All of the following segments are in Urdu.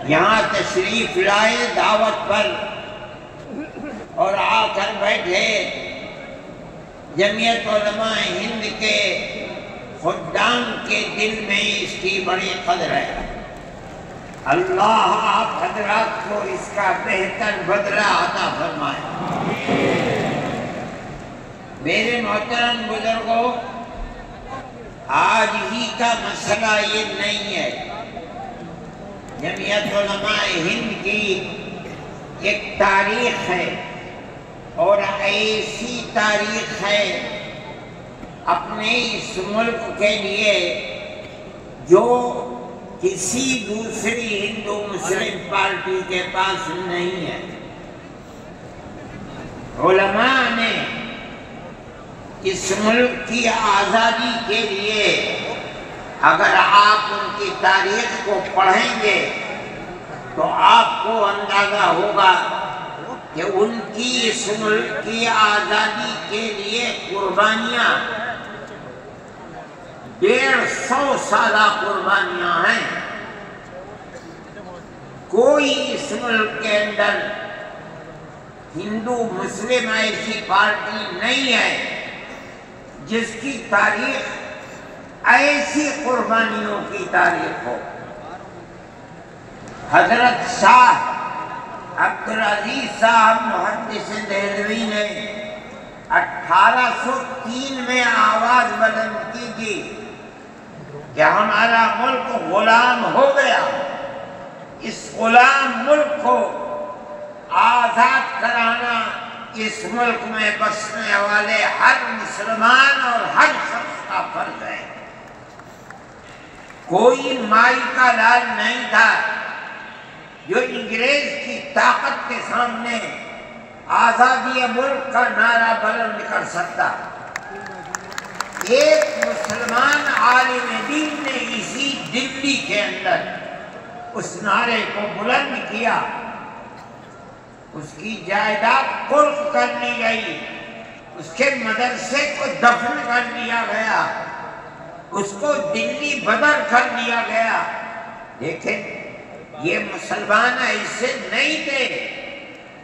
یہاں تشریف لائے دعوت پر اور آ کر بیٹھے جمعیت علماء ہند کے خدام کے دل میں اس کی بڑی قدر ہے۔ اللہ آپ حضرات کو اس کا بہتر بدلہ عطا فرمائے۔ میرے محترم بزرگوں، آج ہی کا مسئلہ یہ نہیں ہے۔ جمعیت علماء ہند کی ایک تاریخ ہے اور ایسی تاریخ ہے اپنے اس ملک کے لیے جو کسی دوسری ہندو مسلم پارٹی کے پاس نہیں ہے۔ علماء نے اس ملک کی آزادی کے لیے اگر آپ ان کی تاریخ کو پڑھیں گے تو آپ کو اندازہ ہوگا کہ ان کی اس ملک کی آزادی کے لیے قربانیاں 150 سالہ قربانیاں ہیں۔ کوئی اس ملک کے اندر ہندو مسلم ایسی پارٹی نہیں ہے جس کی تاریخ ایسی قربانیوں کی تاریخ ہو۔ حضرت شاہ عبدالعزیز صاحب محدث دہلوی نے 1803 میں آواز بلند کی تھی کہ ہمارا ملک غلام ہو گیا، اس غلام ملک کو آزاد کرانا اس ملک میں بسنے والے ہر مسلمان اور ہر شخص کا فرض ہے۔ کوئی مائی کا لال نہیں تھا جو انگریز کی طاقت کے سامنے آزادی ملک کا نعرہ بلند کر سکتا۔ ایک مسلمان عالم دین نے اسی دلی کے اندر اس نعرے کو بلند کیا، اس کی جائیداد قلف کر لی گئی، اس کے مدرسے کو دفن کر دیا گیا، اس کو دلی بدر کر دیا گیا۔ دیکھیں یہ مسلمان ایسے نہیں تھے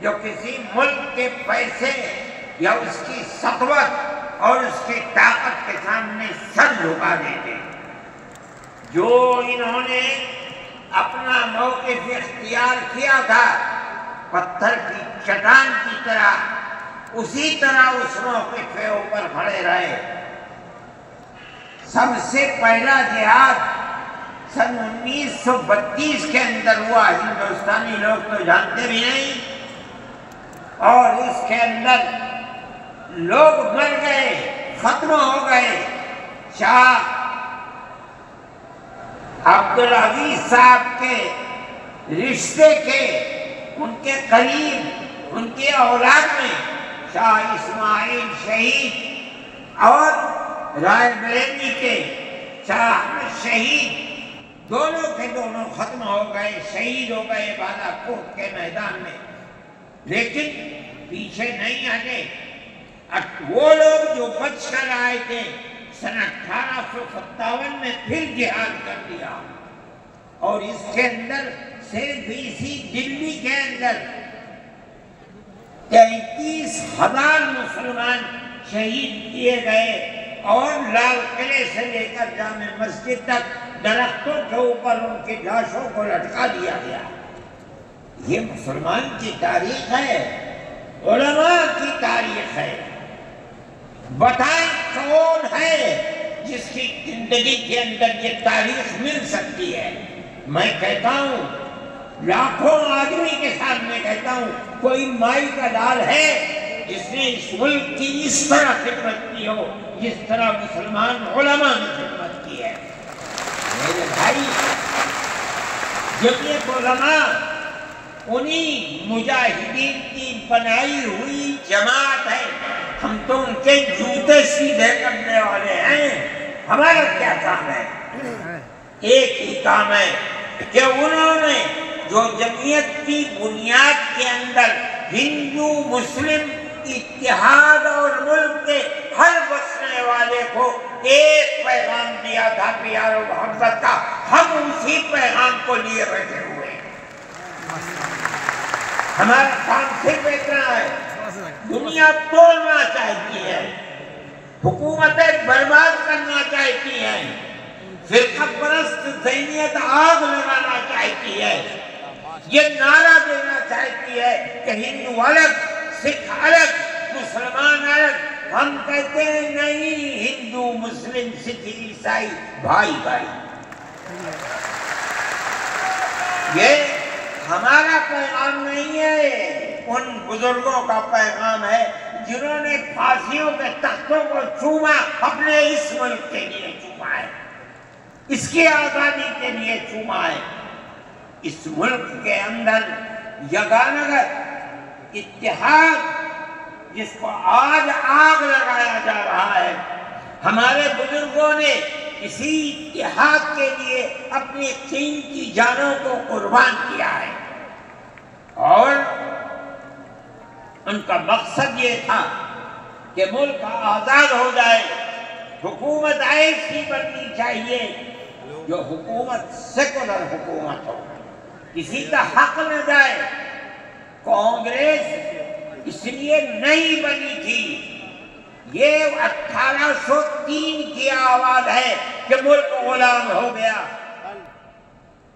جو کسی ملک کے پیسے یا اس کی سطوت اور اس کی طاقت کے سامنے سر جھکا دیتے۔ جو انہوں نے اپنا موقف اختیار کیا تھا پتھر کی چٹان کی طرح، اسی طرح اس موقف کے اوپر کھڑے رہے۔ سب سے پہلا جہاد سن 1932 کے اندر ہوا، ہندوستانی لوگ تو جانتے بھی نہیں، اور اس کے اندر لوگ مر گئے، ختم ہو گئے۔ شاہ عبدالعزیز صاحب کے رشتے کے، ان کے قریب، ان کی اولاد میں شاہ اسماعیل شہید اور رائے بریلی کے شاہ احمد شہید دونوں کے دونوں ختم ہو گئے، شہید ہو گئے بالا کوٹ کے میدان میں۔ لیکن پیچھے نہیں ہٹے۔ وہ لوگ جو بچ کر آئے تھے سن 1857 میں پھر جہاد کر دیا، اور اس کے اندر صرف اسی دلی کے اندر 33,000 مسلمان شہید کیے گئے، اور لال قلعے سے لے کر جامع مسجد تک درختوں کے اوپر ان کی لاشوں کو لٹکا دیا گیا۔ یہ مسلمان کی تاریخ ہے، علماء کی تاریخ ہے۔ بتائیں کون ہے جس کی زندگی کے اندر یہ تاریخ مل سکتی ہے؟ میں کہتا ہوں، لاکھوں آدمی کے سامنے کہتا ہوں، کوئی مائی کا لال ہے جس نے اس ملک کی اس طرح خدمت کی ہو جس طرح مسلمان علماء نے خدمت کی ہے؟ میرے بھائی، جمعیت علماء انہی مجاہدین کی بنائی ہوئی جماعت ہے۔ ہم تو ان کے جوتے سیدھے کرنے والے ہیں۔ ہمارا کیا کام ہے؟ ایک ہی کام ہے کہ انہوں نے جو جمعیت کی بنیاد کے اندر ہندو مسلم اتحاد اور ملک کے ہر بسنے والے کو ایک پیغام دیا تھا پیار و محبت کا، ہم اسی پیغام کو لیے بیٹھے ہوئے ہیں۔ ہمارا کام صرف اتنا ہے، دنیا توڑنا چاہتی ہے، حکومتیں برباد کرنا چاہتی ہیں، فرقہ پرست ذہنیت آگ لگانا چاہتی ہے، یہ نعرہ دینا چاہتی ہے کہ ہندو الگ، سکھ الگ، مسلمان الگ۔ ہم کہتے ہیں نہیں، ہندو مسلم سکھ عیسائی بھائی بھائی۔ یہ ہمارا پیغام نہیں ہے، ان بزرگوں کا پیغام ہے جنہوں نے پھانسیوں کے تختوں کو چوما، اپنے اس ملک کے لیے چوما ہے، اس کی آزادی کے لیے چوما ہے۔ اس ملک کے اندر یگانگت اتحاد جس کو آج آگ لگایا جا رہا ہے، ہمارے بزرگوں نے اسی اتحاد کے لیے اپنی قیمتی جانوں کو قربان کیا ہے، اور ان کا مقصد یہ تھا کہ ملک آزاد ہو جائے۔ حکومت ایسی بننی چاہیے جو حکومت سیکولر حکومت ہو، کسی کا حق نہ جائے۔ کانگریس اس لیے نہیں بنی تھی، یہ 1803 کی آواز ہے کہ ملک غلام ہو گیا،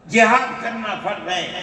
جہاد کرنا فرض ہے۔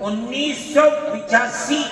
1985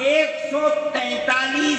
143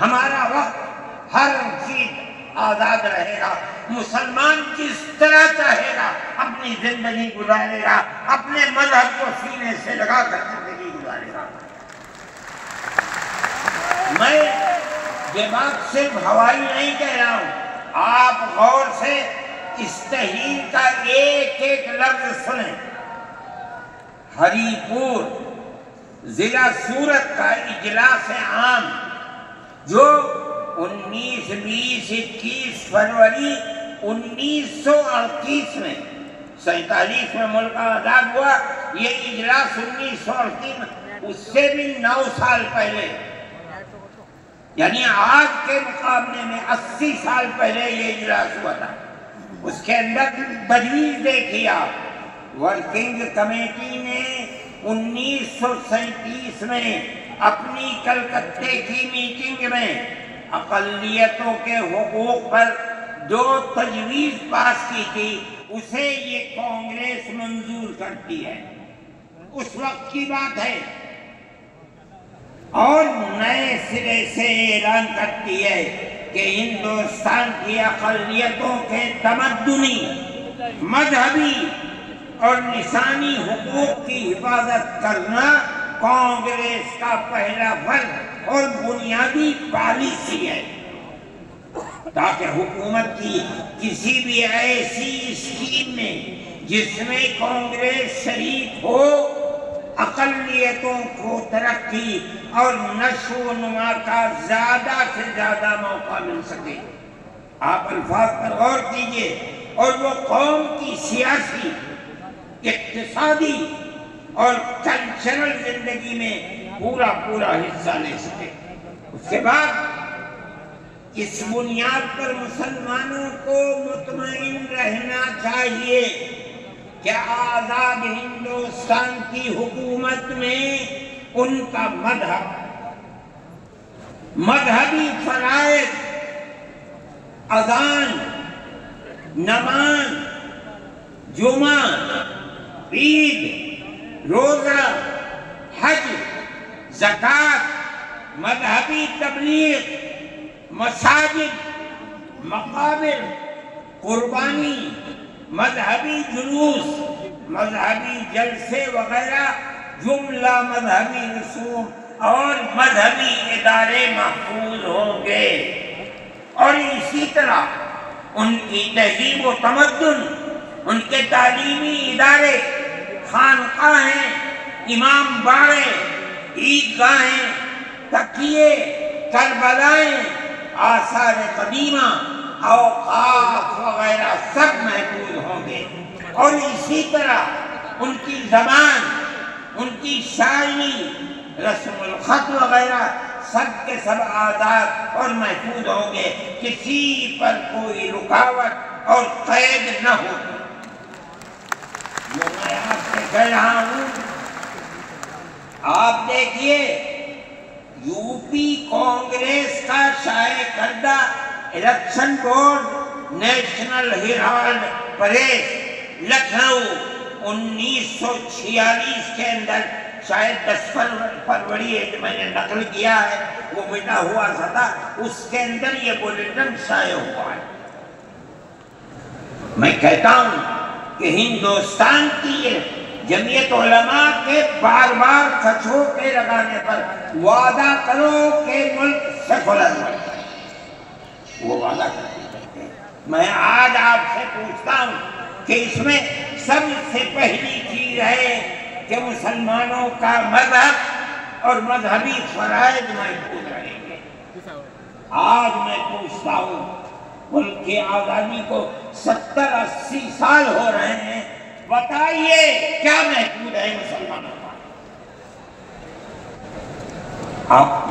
ہمارا وقت ہر چیز آزاد رہے گا، مسلمان جس طرح چاہے گا اپنی زندگی گزارے گا، اپنے مذہب کو سینے سے لگا کر زندگی گزارے گا۔ میں یہ بات صرف ہوائی نہیں کہہ رہا ہوں، آپ غور سے اس تحریر کا ایک ایک لفظ سنیں۔ ہری پور ضلع سورت کا اجلاس عام جو 19، 20، 21 فروری 1938 میں 47 میں ملک آزاد ہوا، یہ اجلاس 1938 میں، اس سے بھی 9 سال پہلے، یعنی آج کے مقابلے میں 80 سال پہلے یہ اجلاس ہوا تھا۔ اس کے اندر تجویز دیکھیے آپ، ورکنگ کمیٹی نے 1937 میں اپنی کلکتے کی میٹنگ میں اقلیتوں کے حقوق پر جو تجویز پاس کی تھی اسے یہ کانگریس منظور کرتی ہے، اس وقت کی بات ہے، اور نئے سرے سے اعلان کرتی ہے کہ ہندوستان کی اقلیتوں کے تمدنی، مذہبی اور لسانی حقوق کی حفاظت کرنا کانگریس کا پہلا فرض اور بنیادی پالیسی ہے، تاکہ حکومت کی کسی بھی ایسی اسکیم میں جس میں کانگریس شریک ہو اقلیتوں کو ترقی اور نشو و نما کا زیادہ سے زیادہ موقع مل سکے۔ آپ الفاظ پر غور کیجئے، اور وہ قوم کی سیاسی، اقتصادی اور کلچرل زندگی میں پورا حصہ لے سکے۔ اس کے بعد اس بنیاد پر مسلمانوں کو مطمئن رہنا چاہیے کہ آزاد ہندوستان کی حکومت میں ان کا مذہبی فرائض، اذان، نماز، جمعہ، عید، روزہ، حج، زکوٰۃ، مذہبی تبلیغ، مساجد، مقابر، قربانی، مذہبی جلوس، مذہبی جلسے وغیرہ جملہ مذہبی رسوم اور مذہبی ادارے محفوظ ہوں گے، اور اسی طرح ان کی تہذیب و تمدن، ان کے تعلیمی ادارے، خانقاہیں، امام باڑے، عیدگاہیں، تقیے، کربلائیں، آثار قدیمہ، اوقاف وغیرہ سب محفوظ ہوں گے، اور اسی طرح ان کی زبان، ان کی شاعری، رسم الخط وغیرہ سب کے سب آزاد اور محفوظ ہوں گے، کسی پر کوئی رکاوٹ اور قید نہ ہوگی۔ جو میں آپ سے کہہ رہا ہوں، آپ دیکھیے یو پی کانگریس کا شائع کردہ election board National Herald press Lucknow 1946 کے اندر شاید 10 فروری ہے جو میں نے نقل کیا ہے، وہ مٹا ہوا تھا، اس کے اندر یہ بلیٹن شائع ہوا ہے۔ میں کہتا ہوں کہ ہندوستان کی یہ جمعیت علماء کے بار بار کچھوٹے لگانے پر وعدہ کرو کہ ملک سیکولر بنے، وہ وعدہ کرتے ہیں۔ میں آج آپ سے پوچھتا ہوں کہ اس میں سب سے پہلی چیز ہے کہ مسلمانوں کا مذہب اور مذہبی فرائض محفوظ رہیں گے۔ آج میں پوچھتا ہوں، ملک کی آزادی کو 70-80 سال ہو رہے ہیں، بتائیے کیا محفوظ ہے مسلمانوں کا؟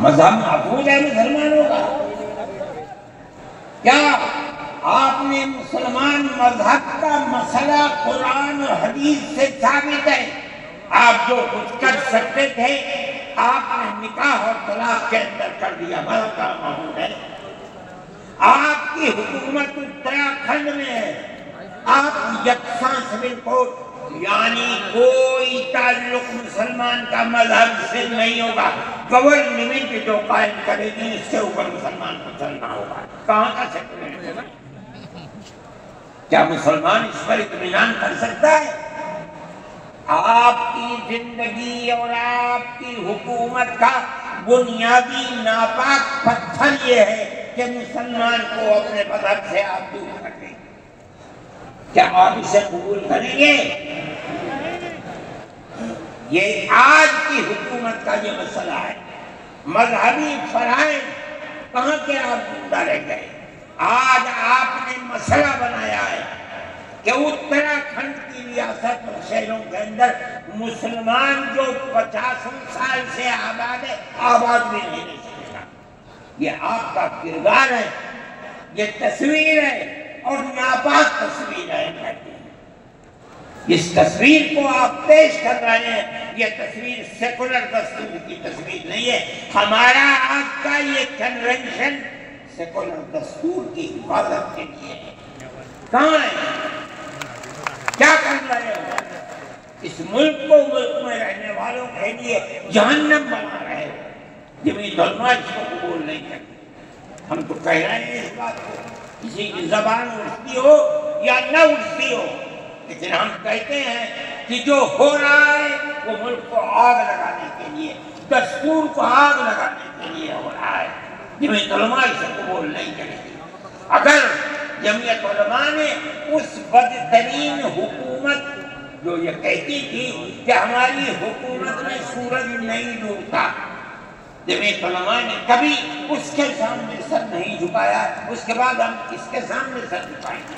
مذہب محفوظ ہے مسلمانوں کا؟ کیا آپ نے مسلمان مذہب کا مسئلہ قرآن اور حدیث سے ثابت ہے؟ آپ جو کچھ کر سکتے تھے آپ نے نکاح اور طلاق کے اندر کر دیا، مذہب کا معمول ہے۔ آپ کی حکومت اتراکھنڈ میں ہے، آپ یکساں سول کوڈ یعنی کوئی تعلق مسلمان کا مذہب سے نہیں ہوگا. گورنمنٹ جو قائم کرے گی اس سے اوپر مسلمان کو چلنا ہوگا. کہاں کا سیکولرزم؟ کیا مسلمان اس پر اطمینان کر سکتا ہے؟ آپ کی زندگی اور آپ کی حکومت کا بنیادی ناپاک پتھر یہ ہے کہ مسلمان کو اپنے مذہب سے آپ دور کر دیں. کیا آپ اسے قبول کریں گے؟ یہ آج کی حکومت کا یہ مسئلہ ہے. مذہبی فرائض کہاں کے آپ زندہ رہ گئے؟ آج آپ نے مسئلہ بنایا ہے کہ اتراکھنڈ کی ریاست اور شہروں کے اندر مسلمان جو 50 سال سے آباد ہے آباد بھی نہیں رہ سکے گا. یہ آپ کا کردار ہے، یہ تصویر ہے اور ناپاک تصویر ہے. اس تصویر کو آپ پیش کر رہے ہیں، یہ تصویر سیکولر دستور کی تصویر نہیں ہے. ہمارا آج کا یہ کنونشن سیکولر دستور کی حفاظت کے لیے ہے. کہاں ہے؟ کیا کر رہے ہو؟ اس ملک کو ملک میں رہنے والوں کے لیے جہنم بنا رہے ہو. جمعیت علماء اس کو قبول نہیں کرتی. ہم تو کہہ رہے ہیں اس بات کو، کسی کی زبان اٹھتی ہو یا نہ اٹھتی ہو، لیکن ہم کہتے ہیں کہ جو ہو رہا ہے وہ ملک کو آگ لگانے کے لیے، دستور کو آگ لگانے کے لیے ہو رہا ہے. جمعیت علماء اسے قبول نہیں کرتی. اگر جمعیت علماء نے اس بدترین حکومت جو یہ کہتی تھی کہ ہماری حکومت میں سورج نہیں ڈوبتا، جمعیت علماء نے کبھی اس کے سامنے سر نہیں جھکایا. اس کے بعد ہم اس کے سامنے سر جھکائیں گے.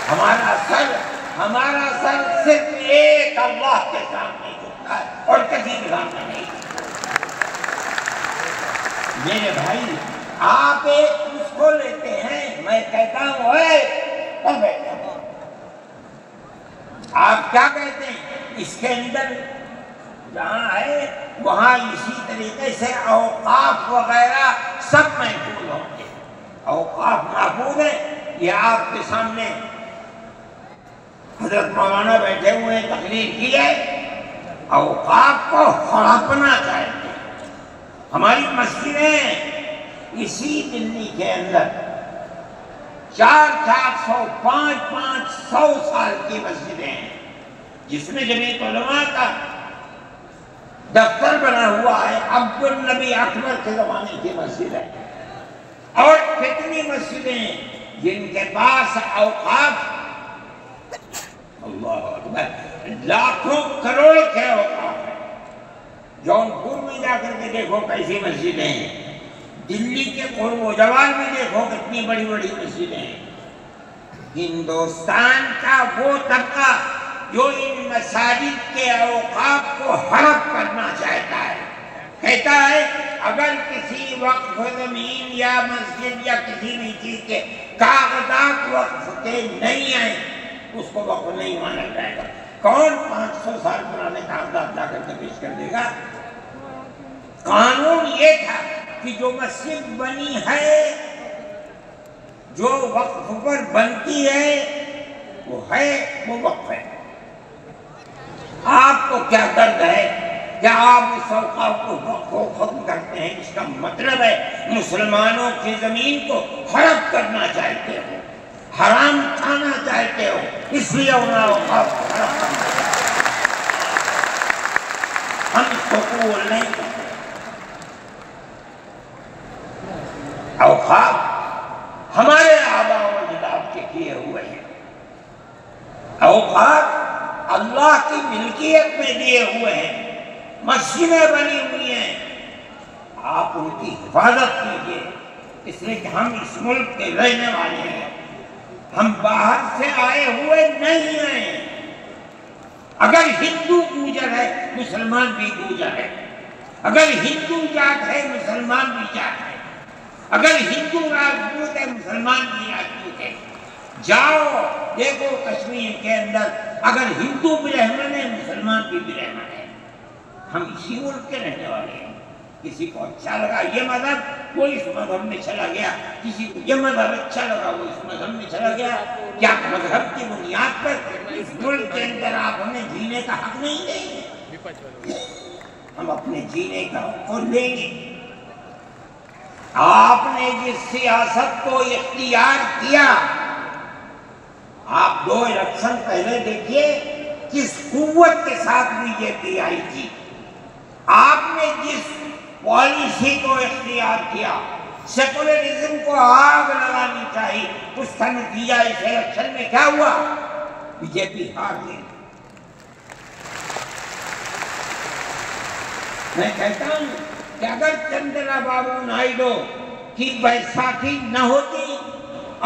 ہمارا سر صرف ایک اللہ کے سامنے جھکتا ہے اور کسی کے سامنے نہیں. میرے بھائی، آپ ایک اس کو لیتے ہیں، میں کہتا ہوں آپ کیا کہتے ہیں؟ اس کے اندر جہاں ہے وہاں اسی طریقے سے اوقاف وغیرہ سب محفوظ ہوں گے. اوقاف محفوظ ہیں. یہ آپ کے سامنے حضرت مولانا بیٹھے ہوئے تقریر کی ہے. اوقاف کو ہڑپنا چاہتے ہیں. ہماری مسجدیں اسی دلی کے اندر 400 500 سال کی مسجدیں ہیں، جس میں جمعیت علماء کا دفتر بنا ہوا ہے. عبد النبی اکبر کے زمانے کی مسجد ہے. اور کتنی مسجدیں جن کے پاس اوقاف اللہ اکبر لاکھوں کروڑ کے اوقاف ہیں. جونپور میں جا کر کے دیکھو کیسی مسجدیں ہیں. دلی کے قرب و جوار میں دیکھو کتنی بڑی بڑی مسجدیں ہیں. ہندوستان کا وہ طبقہ جو ان مساجد کے اوقاف کو ہڑپ کرنا چاہتا ہے، کہتا ہے اگر کسی وقف زمین یا مسجد یا کسی بھی چیز کے کاغذات وقف کے نہیں آئے اس کو وقف نہیں مانا جائے گا. کون 500 سال پرانے کاغذات لا کر کے پیش کر دے گا؟ قانون یہ تھا کہ جو مسجد بنی ہے، جو وقف پر بنتی ہے وہ وقف ہے. آپ کو کیا درد ہے کہ آپ اس اوقاف کو ختم کرتے ہیں؟ اس کا مطلب ہے مسلمانوں کی زمین کو ہڑپ کرنا چاہتے ہو، حرام کھانا چاہتے ہو، اس لیے انہیں اوقاف کو ہڑپ کرنا چاہتے ہو. ہم اس کو قبول نہیں کرتے. اوقاف ہمارے آباء و اجداد کے کیے ہوئے ہیں. اوقاف اللہ کی ملکیت میں دیے ہوئے ہیں. مسجدیں بنی ہوئی ہیں، آپ ان کی حفاظت کیجیے. اس لیے کہ ہم اس ملک کے رہنے والے ہیں، ہم باہر سے آئے ہوئے نہیں ہیں. اگر ہندو گوجر ہے مسلمان بھی گوجر ہے، اگر ہندو جات ہے مسلمان بھی جات ہے، اگر ہندو راجپوت ہے مسلمان بھی راجپوت ہے. جاؤ دیکھو کشمیر کے اندر اگر ہندو برہمن ہے مسلمان بھی برہمن ہے. ہم اسی ملک کے رہنے والے ہیں. کسی کو اچھا لگا یہ مذہب وہ اس مذہب میں چلا گیا، کسی کو یہ مذہب اچھا لگا وہ اس مذہب میں چلا گیا۔ کیا مذہب کی بنیاد پر اس ملک کے اندر آپ ہمیں جینے کا حق نہیں دیں گے؟ ہم اپنے جینے کا حق لیں گے۔ آپ نے جس سیاست کو اختیار کیا، آپ 2 الیکشن پہلے دیکھیے کس قوت کے ساتھ بی جے پی آئی تھی۔ آپ نے جس پالیسی کو اختیار کیا، سیکولرزم کو آگ لگانی چاہیے، اس کا نتیجہ اس الیکشن میں کیا ہوا؟ بی جے پی ہار گئی۔ میں کہتا ہوں کہ اگر چندرا بابو نائیڈو کی بیساکھی نہ ہوتی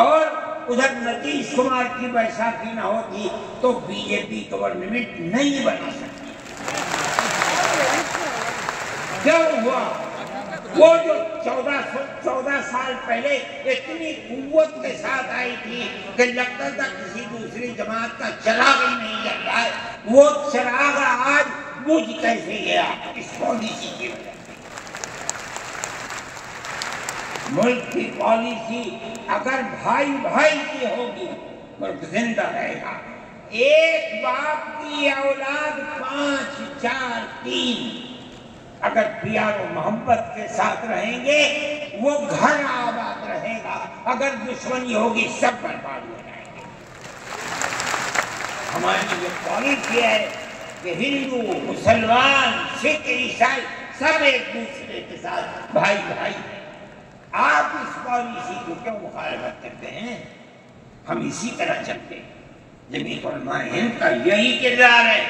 اور ادھر نتیش کمار کی بیساکھی نہ ہوتی تو بی جے پی گورنمنٹ نہیں بنا سکتی۔ کیا ہوا؟ وہ جو 14 سال پہلے اتنی قوت کے ساتھ آئی تھی کہ لگتا تھا کسی دوسری جماعت کا چراغ ہی نہیں جل رہا ہے، وہ چراغ آج بجھ کیسے گیا؟ اس پالیسی کی وجہ سے۔ ملک کی پالیسی اگر بھائی بھائی کی ہوگی ملک زندہ رہے گا۔ ایک باپ کی اولاد 5 4 3 اگر پیار و محبت کے ساتھ رہیں گے وہ گھر آباد رہے گا، اگر دشمنی ہوگی سب برباد ہو جائیں گے۔ ہماری یہ پالیسی ہے کہ ہندو مسلمان سکھ عیسائی سب ایک دوسرے کے ساتھ بھائی بھائی ہیں۔ آپ اس پالیسی کو کیوں مخالفت کرتے ہیں؟ ہم اسی طرح چلتے ہیں۔ جمعیت علماء ہند کا یہی کردار ہے،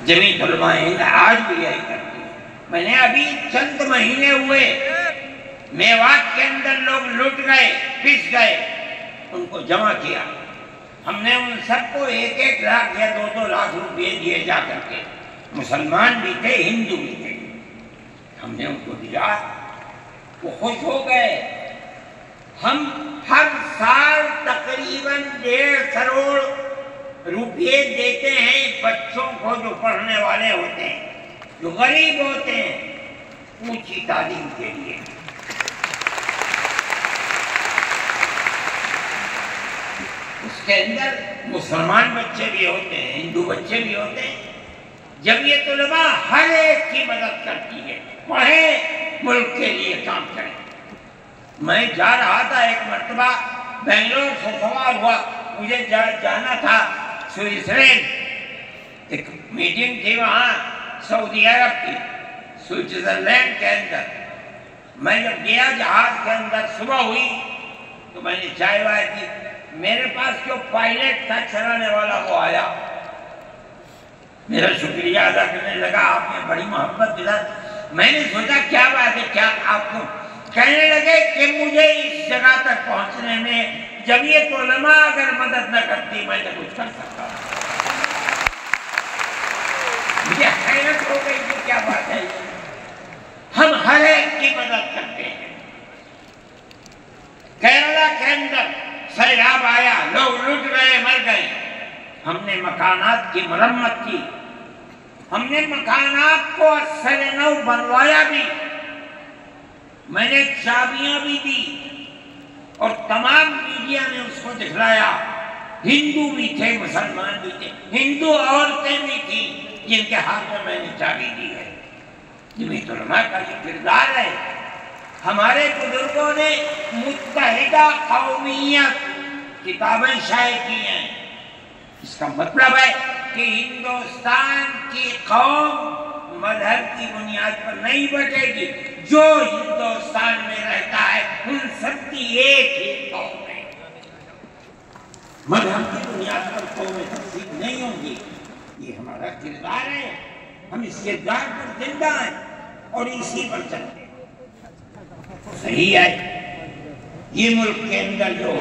جمعیت علماء ہند آج بھی یہی کرتی ہے۔ میں نے ابھی چند مہینے ہوئے میوات کے اندر لوگ لٹ گئے، پس گئے، ان کو جمع کیا۔ ہم نے ان سب کو 1 لاکھ یا 2 لاکھ روپے دیے جا کر کے، مسلمان بھی تھے ہندو بھی تھے، ہم نے ان کو دیا، وہ خوش ہو گئے۔ ہم ہر سال تقریباً 1.5 کروڑ روپے دیتے ہیں بچوں کو جو پڑھنے والے ہوتے ہیں، جو غریب ہوتے ہیں، اونچی تعلیم کے لیے۔ اس کے اندر مسلمان بچے بھی ہوتے ہیں، ہندو بچے بھی ہوتے ہیں۔ جمعیت علماء ہر ایک کی مدد کرتی ہے، پڑھیں، ملک کے لیے کام کریں۔ میں جا رہا تھا ایک مرتبہ بنگلور سے سوال ہوا، مجھے جانا تھا سوئٹزرلینڈ، ایک میٹنگ تھی وہاں سعودی عرب کی، سوئٹزرلینڈ کے اندر۔ میں جب گیا جہاز کے اندر صبح ہوئی تو میں نے چائے وائے کی، میرے پاس جو پائلٹ تھا چلانے والا وہ آیا، میرا شکریہ ادا کرنے لگا، آپ نے بڑی محبت دلا۔ میں نے سوچا کیا بات ہے، کیا آپ کو؟ کہنے لگے کہ مجھے اس جگہ تک پہنچنے میں جمعیت علماء اگر مدد نہ کرتی میں تو کچھ کر سکتا ہوں۔ مجھے حیرت ہو گئی کہ کیا بات ہے، ہم ہر ایک کی مدد کرتے ہیں۔ کیرلا کے اندر سیلاب آیا، لوگ لٹ گئے، مر گئے، ہم نے مکانات کی مرمت کی، ہم نے مکانات کو اثر نو بنوایا بھی، میں نے چابیاں بھی دی اور تمام میڈیا نے اس کو دکھلایا۔ ہندو بھی تھے، مسلمان بھی تھے، ہندو عورتیں بھی تھیں جن کے ہاتھ میں نے چابی دی ہے۔ جمعیت علماء کا یہ کردار ہے۔ ہمارے بزرگوں نے متحدہ قومیت کتابیں شائع کی ہیں، اس کا مطلب ہے کہ ہندوستان کی قوم مذہب کی بنیاد پر نہیں بٹے گی، جو ہندوستان میں رہتا ہے ان سب کی ایک ہی قوم ہے، مذہب کی بنیاد پر قومیں تقسیم نہیں ہوں گی۔ یہ ہمارا کردار ہے، ہم اس کردار پر زندہ ہیں اور اسی پر چلتے ہیں۔ صحیح ہے یہ ملک کے اندر جو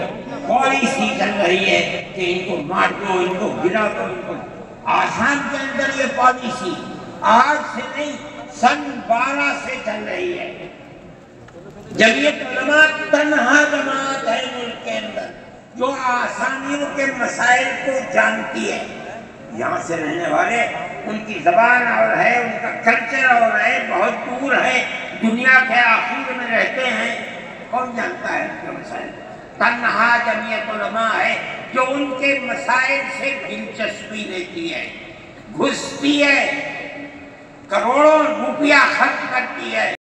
پالیسی چل رہی ہے کہ ان کو مار دو، ان کو گرا دو، ان کو، آسام کے اندر یہ پالیسی آج سے نہیں سن 12 سے چل رہی ہے۔ جمعیت علماء تنہا جماعت ہے ملک کے اندر جو آسامیوں کے مسائل کو جانتی ہے، یہاں سے رہنے والے، ان کی زبان اور ہے، ان کا کلچر اور ہے، بہت دور ہے، دنیا کے آخر میں رہتے ہیں، کون جانتا ہے ان کے مسائل؟ تنہا جمعیت علماء ہے جو ان کے مسائل سے دلچسپی لیتی ہے، گھستی ہے، کروڑوں روپیہ خرچ کرتی ہے۔